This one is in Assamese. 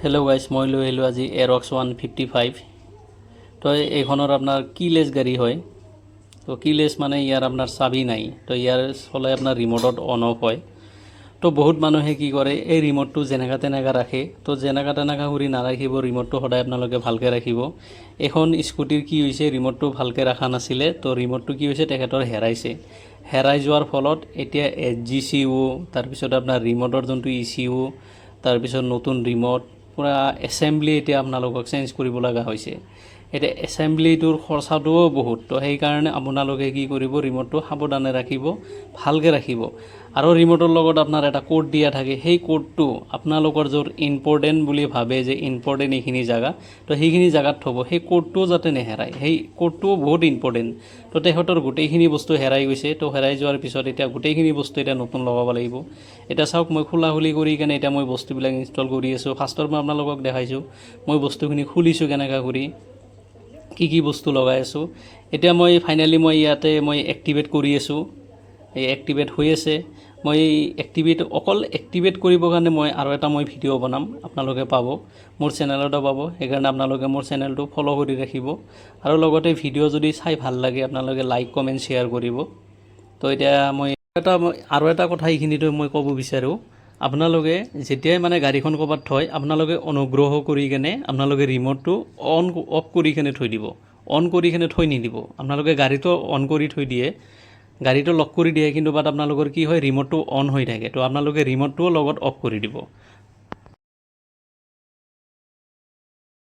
হেল্ল' গাইজ, মই লৈ আহিলোঁ আজি এৰক্স 155। তো এইখনৰ আপোনাৰ কিলেছ গাড়ী হয়। তো কিলেছ মানে ইয়াৰ আপোনাৰ চাবি নাই, তো ইয়াৰ চলাই আপোনাৰ ৰিম'টত অন অফ হয়। তো বহুত মানুহে কি কৰে, এই ৰিম'টটো যেনেকা তেনেকা ৰাখে। তো যেনেকা তেনেকা কৰি নাৰাখিব, ৰিম'টটো সদায় আপোনালোকে ভালকৈ ৰাখিব। এখন স্কুটিৰ কি হৈছে, ৰিম'টটো ভালকৈ ৰখা নাছিলে, তো ৰিম'টটো কি হৈছে তেখেতৰ হেৰাইছে। হেৰাই যোৱাৰ ফলত এতিয়া HGCU, তাৰপিছত আপোনাৰ ৰিম'টৰ যোনটো ECU, তাৰপিছত নতুন ৰিম'ট পূৰা এছেম্বলি এতিয়া আপোনালোকক চেঞ্জ কৰিব লগা হৈছে। এতিয়া এছেম্বলিটোৰ খৰচাটোও বহুত, তো সেইকাৰণে আপোনালোকে কি কৰিব, ৰিম'টটো সাৱধানে ৰাখিব, ভালকৈ ৰাখিব। আৰু ৰিম'টৰ লগত আপোনাৰ এটা কোড দিয়া থাকে, সেই কোডটো আপোনালোকৰ য'ত ইম্পৰ্টেণ্ট বুলি ভাবে যে ইম্পৰ্টেণ্ট এইখিনি জেগা, তো সেইখিনি জেগাত থ'ব। সেই কোডটোও যাতে নেহেৰায়, সেই কোডটোও বহুত ইম্পৰ্টেণ্ট। তো তেখেতৰ গোটেইখিনি বস্তু হেৰাই গৈছে। তো হেৰাই যোৱাৰ পিছত এতিয়া গোটেইখিনি বস্তু এতিয়া নতুন লগাব লাগিব। এতিয়া চাওক, মই খোলা খুলি কৰি কেনে এতিয়া মই বস্তুবিলাক ইনষ্টল কৰি আছোঁ। ফাৰ্ষ্টৰ মই আপোনালোকক দেখাইছোঁ মই বস্তুখিনি খুলিছোঁ কেনেকৈ কৰি, কি বস্তু লগাই আছোঁ। এতিয়া মই ফাইনেলি মই ইয়াতে মই এক্টিভেট কৰি আছোঁ। এই এক্টিভেট হৈ আছে। মই অকল এক্টিভেট কৰিবৰ কাৰণে মই আৰু এটা ভিডিঅ' বনাম, আপোনালোকে পাব, মোৰ চেনেলতো পাব। সেইকাৰণে আপোনালোকে মোৰ চেনেলটো ফ'ল' কৰি ৰাখিব। আৰু লগতে ভিডিঅ' যদি চাই ভাল লাগে আপোনালোকে লাইক কমেণ্ট শ্বেয়াৰ কৰিব। তো এতিয়া মই আৰু এটা কথা এইখিনিতো মই ক'ব বিচাৰোঁ, আপোনালোকে যেতিয়াই মানে গাড়ীখন ক'ৰবাত থয়, আপোনালোকে অনুগ্ৰহ কৰি কেনে আপোনালোকে ৰিম'টটো অফ কৰি কেনে থৈ দিব। অন কৰি কেনে থৈ নিদিব। আপোনালোকে গাড়ীটো অন কৰি থৈ দিয়ে, গাড়ীটো লক কৰি দিয়ে, কিন্তু বাট আপোনালোকৰ কি হয়, ৰিম'টটো অন হৈ থাকে। তো আপোনালোকে ৰিম'টটোও লগত অফ কৰি দিব।